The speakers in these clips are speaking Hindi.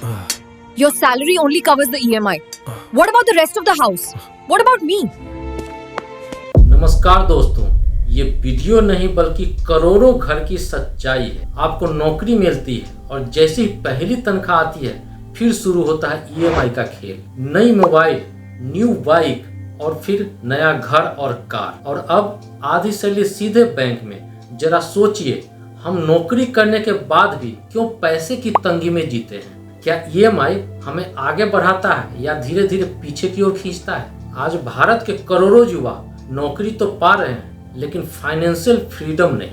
Your salary only covers the EMI. What about the rest of the house? What about me? नमस्कार दोस्तों, ये वीडियो नहीं बल्कि करोड़ों घर की सच्चाई है। आपको नौकरी मिलती है और जैसे ही पहली तनख्वाह आती है फिर शुरू होता है ईएमआई का खेल। नई मोबाइल, न्यू बाइक और फिर नया घर और कार, और अब आधी सैलरी सीधे बैंक में। जरा सोचिए, हम नौकरी करने के बाद भी क्यों पैसे की तंगी में जीते हैं? क्या ईएमआई हमें आगे बढ़ाता है या धीरे धीरे पीछे की ओर खींचता है? आज भारत के करोड़ों युवा नौकरी तो पा रहे हैं लेकिन फाइनेंशियल फ्रीडम नहीं,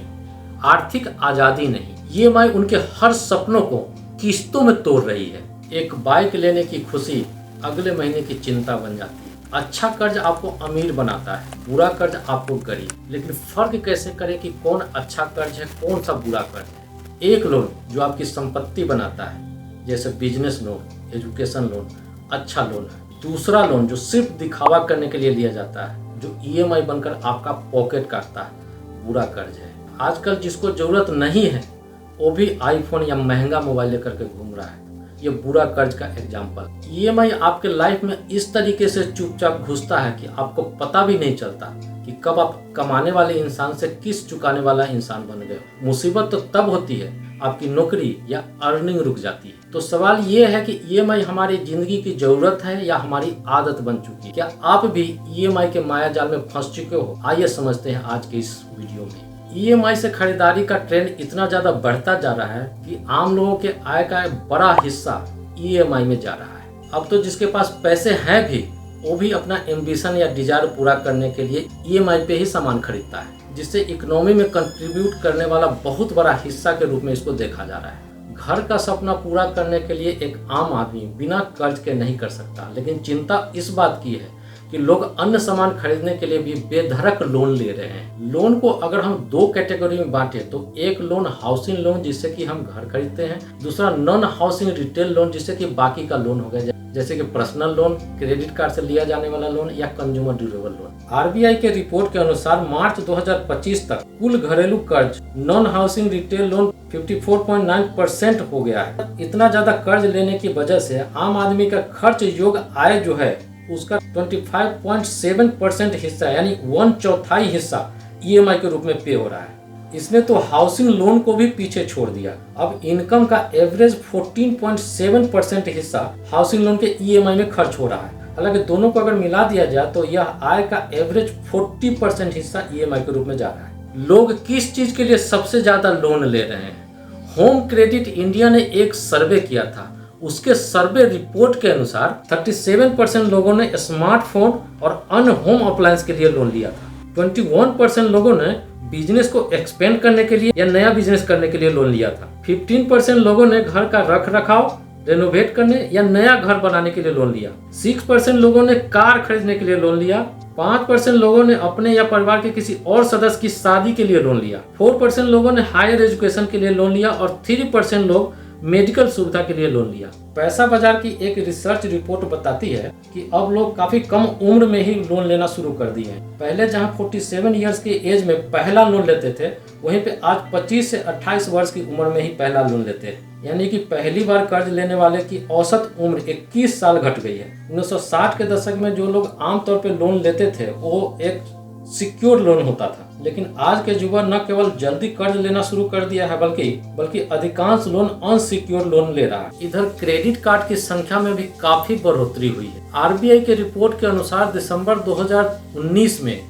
आर्थिक आज़ादी नहीं। ईएमआई उनके हर सपनों को किस्तों में तोड़ रही है। एक बाइक लेने की खुशी अगले महीने की चिंता बन जाती है। अच्छा कर्ज आपको अमीर बनाता है, बुरा कर्ज आपको गरीब। लेकिन फर्क कैसे करें कि कौन अच्छा कर्ज है, कौन सा बुरा कर्ज है? एक लोन जो आपकी संपत्ति बनाता है, जैसे बिजनेस लोन, एजुकेशन लोन, अच्छा लोन है। दूसरा लोन जो सिर्फ दिखावा करने के लिए लिया जाता है, जो ईएमआई बनकर आपका पॉकेट काटता है, बुरा कर्ज है। आजकल जिसको जरूरत नहीं है वो भी आईफोन या महंगा मोबाइल लेकर के घूम रहा है, ये बुरा कर्ज का एग्जाम्पल। ईएमआई आपके लाइफ में इस तरीके से चुपचाप घुसता है कि आपको पता भी नहीं चलता कि कब आप कमाने वाले इंसान से किस चुकाने वाला इंसान बन गए। मुसीबत तो तब होती है आपकी नौकरी या अर्निंग रुक जाती है। तो सवाल ये है कि ईएमआई हमारी जिंदगी की जरूरत है या हमारी आदत बन चुकी है? क्या आप भी ईएमआई के माया जाल में फंस चुके हो? आइए समझते हैं आज के इस वीडियो में। ईएमआई से खरीदारी का ट्रेंड इतना ज्यादा बढ़ता जा रहा है कि आम लोगों के आय का एक बड़ा हिस्सा ईएमआई में जा रहा है। अब तो जिसके पास पैसे हैं भी वो भी अपना एम्बिशन या डिजायर पूरा करने के लिए ईएमआई पे ही सामान खरीदता है, जिससे इकोनॉमी में कंट्रीब्यूट करने वाला बहुत बड़ा हिस्सा के रूप में इसको देखा जा रहा है। घर का सपना पूरा करने के लिए एक आम आदमी बिना कर्ज के नहीं कर सकता, लेकिन चिंता इस बात की है कि लोग अन्य सामान खरीदने के लिए भी बेधड़क लोन ले रहे हैं। लोन को अगर हम दो कैटेगरी में बांटे तो एक लोन हाउसिंग लोन जिससे कि हम घर खरीदते हैं, दूसरा नॉन हाउसिंग रिटेल लोन जिससे कि बाकी का लोन हो गया, जैसे कि पर्सनल लोन, क्रेडिट कार्ड से लिया जाने वाला लोन या कंज्यूमर ड्यूरेबल लोन। आरबीआई के रिपोर्ट के अनुसार मार्च 2025 तक कुल घरेलू कर्ज नॉन हाउसिंग रिटेल लोन 54.9% हो गया है। इतना ज्यादा कर्ज लेने की वजह से आम आदमी का खर्च योग्य आय जो है उसका 25.7% हिस्सा यानी 1/4 हिस्सा ईएमआई के रूप में पे हो रहा है। इसने तो हाउसिंग लोन को भी पीछे छोड़ दिया। अब इनकम का एवरेज 14.7% हिस्सा हाउसिंग लोन के ईएमआई में खर्च हो रहा है। हालांकि दोनों को अगर मिला दिया जाए तो यह आय का एवरेज 40% हिस्सा ईएमआई के रूप में जा रहा है। लोग किस चीज के लिए सबसे ज्यादा लोन ले रहे हैं? होम क्रेडिट इंडिया ने एक सर्वे किया था। उसके सर्वे रिपोर्ट के अनुसार 37% लोगों ने स्मार्टफोन और अन्य होम अप्लायंस के लिए लोन लिया था। 21% लोगों ने बिजनेस को एक्सपेंड करने के लिए या नया बिजनेस करने के लिए लोन लिया था। 15% लोगों ने घर का रख रखाव, रेनोवेट करने या नया घर बनाने के लिए लोन लिया। 6% लोगों ने कार खरीदने के लिए लोन लिया। 5% लोगों ने अपने या परिवार के किसी और सदस्य की शादी के लिए लोन लिया। 4% लोगों ने हायर एजुकेशन के लिए लोन लिया और 3% लोग मेडिकल सुविधा के लिए लोन लिया। पैसा बाजार की एक रिसर्च रिपोर्ट बताती है कि अब लोग काफी कम उम्र में ही लोन लेना शुरू कर दिए हैं। पहले जहां 47 इयर्स के एज में पहला लोन लेते थे, वहीं पे आज 25 से 28 वर्ष की उम्र में ही पहला लोन लेते हैं। यानी कि पहली बार कर्ज लेने वाले की औसत उम्र 21 साल घट गई है। 1960 के दशक में जो लोग आमतौर पर लोन लेते थे वो एक सिक्योर लोन होता था, लेकिन आज के युवा न केवल जल्दी कर्ज लेना शुरू कर दिया है बल्कि अधिकांश लोन अनसिक्योर लोन ले रहा है। इधर क्रेडिट कार्ड की संख्या में भी काफी बढ़ोतरी हुई है। आरबीआई के रिपोर्ट के अनुसार दिसंबर 2019 में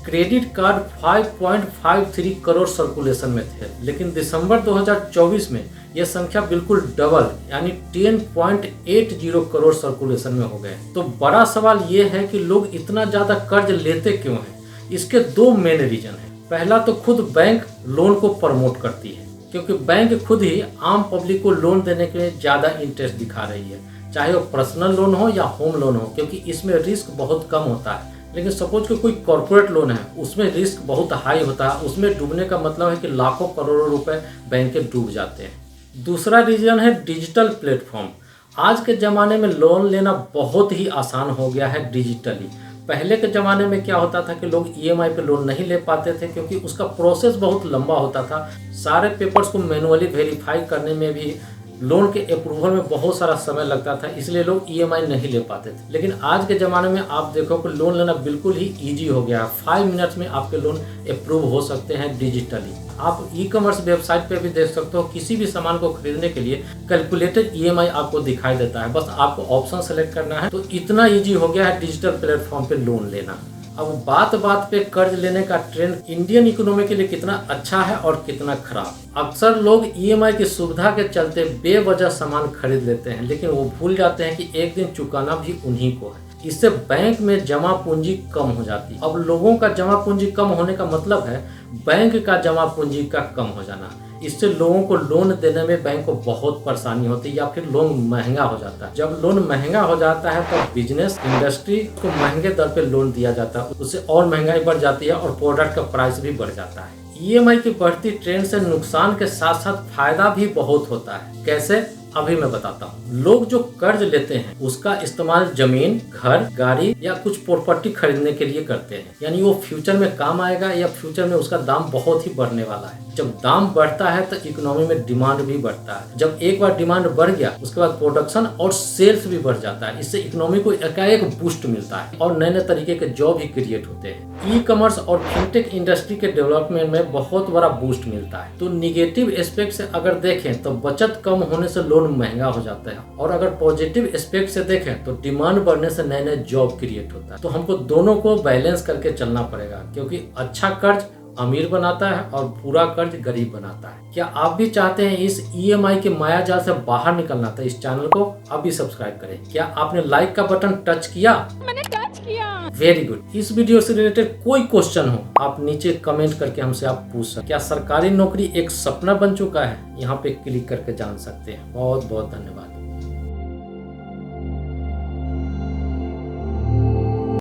क्रेडिट कार्ड 5.53 करोड़ सर्कुलेशन में थे, लेकिन दिसंबर 2024 में यह संख्या बिल्कुल डबल यानी 10.80 करोड़ सर्कुलेशन में हो गए। तो बड़ा सवाल ये है कि लोग इतना ज्यादा कर्ज लेते क्यों हैं? इसके दो मेन रीजन है। पहला तो खुद बैंक लोन को प्रमोट करती है, क्योंकि बैंक खुद ही आम पब्लिक को लोन देने के लिए ज्यादा इंटरेस्ट दिखा रही है, चाहे वो पर्सनल लोन हो या होम लोन हो, क्योंकि इसमें रिस्क बहुत कम होता है। लेकिन सपोज कि कोई कॉर्पोरेट लोन है, उसमें रिस्क बहुत हाई होता है। उसमें डूबने का मतलब है कि लाखों करोड़ों रुपए बैंक के डूब जाते हैं। दूसरा रीजन है डिजिटल प्लेटफॉर्म। आज के ज़माने में लोन लेना बहुत ही आसान हो गया है डिजिटली। पहले के ज़माने में क्या होता था कि लोग ईएमआई पे लोन नहीं ले पाते थे, क्योंकि उसका प्रोसेस बहुत लंबा होता था। सारे पेपर्स को मैनुअली वेरीफाई करने में भी लोन के अप्रूवल में बहुत सारा समय लगता था, इसलिए लोग ईएमआई नहीं ले पाते थे। लेकिन आज के ज़माने में आप देखो कि लोन लेना बिल्कुल ही ईजी हो गया है। 5 मिनट्स में आपके लोन अप्रूव हो सकते हैं डिजिटली। आप ई कॉमर्स वेबसाइट पे भी देख सकते हो, किसी भी सामान को खरीदने के लिए कैलकुलेटेड ईएमआई आपको दिखाई देता है। बस आपको ऑप्शन सेलेक्ट करना है। तो इतना ईजी हो गया है डिजिटल प्लेटफॉर्म पे लोन लेना। अब बात बात पे कर्ज लेने का ट्रेंड इंडियन इकोनॉमी के लिए कितना अच्छा है और कितना खराब। अक्सर लोग ईएमआई की सुविधा के चलते बेवजह सामान खरीद लेते हैं, लेकिन वो भूल जाते हैं कि एक दिन चुकाना भी उन्हीं को है। इससे बैंक में जमा पूंजी कम हो जाती है। अब लोगों का जमा पूंजी कम होने का मतलब है बैंक का जमा पूंजी का कम हो जाना। इससे लोगों को लोन देने में बैंक को बहुत परेशानी होती है या फिर लोन महंगा हो जाता है। जब लोन महंगा हो जाता है तो बिजनेस इंडस्ट्री को महंगे दर पे लोन दिया जाता है, उससे और महंगाई बढ़ जाती है और प्रोडक्ट का प्राइस भी बढ़ जाता है। ईएमआई की बढ़ती ट्रेंड से नुकसान के साथ साथ फायदा भी बहुत होता है। कैसे, अभी मैं बताता हूँ। लोग जो कर्ज लेते हैं उसका इस्तेमाल जमीन, घर, गाड़ी या कुछ प्रॉपर्टी खरीदने के लिए करते हैं, यानी वो फ्यूचर में काम आएगा या फ्यूचर में उसका दाम बहुत ही बढ़ने वाला है। जब दाम बढ़ता है तो इकोनॉमी में डिमांड भी बढ़ता है। जब एक बार डिमांड बढ़ गया उसके बाद प्रोडक्शन और सेल्स भी बढ़ जाता है। इससे इकोनॉमी को एकाएक बूस्ट मिलता है और नए नए तरीके के जॉब भी क्रिएट होते हैं। ई कॉमर्स और फिनटेक इंडस्ट्री के डेवलपमेंट में बहुत बड़ा बूस्ट मिलता है। तो निगेटिव एस्पेक्ट से अगर देखें तो बचत कम होने से लोन महंगा हो जाता है, और अगर पॉजिटिव एस्पेक्ट से देखें तो डिमांड बढ़ने से नए नए जॉब क्रिएट होता है। तो हमको दोनों को बैलेंस करके चलना पड़ेगा, क्योंकि अच्छा कर्ज अमीर बनाता है और बुरा कर्ज गरीब बनाता है। क्या आप भी चाहते हैं इस ईएमआई के माया जाल से बाहर निकलना? तो इस चैनल को अभी सब्सक्राइब करें। क्या आपने लाइक का बटन टच किया? मैंने टच किया। Very good. इस वीडियो से रिलेटेड कोई क्वेश्चन हो आप नीचे कमेंट करके हमसे आप पूछ सकते हैं। क्या सरकारी नौकरी एक सपना बन चुका है? यहाँ पे क्लिक करके जान सकते हैं। बहुत बहुत धन्यवाद।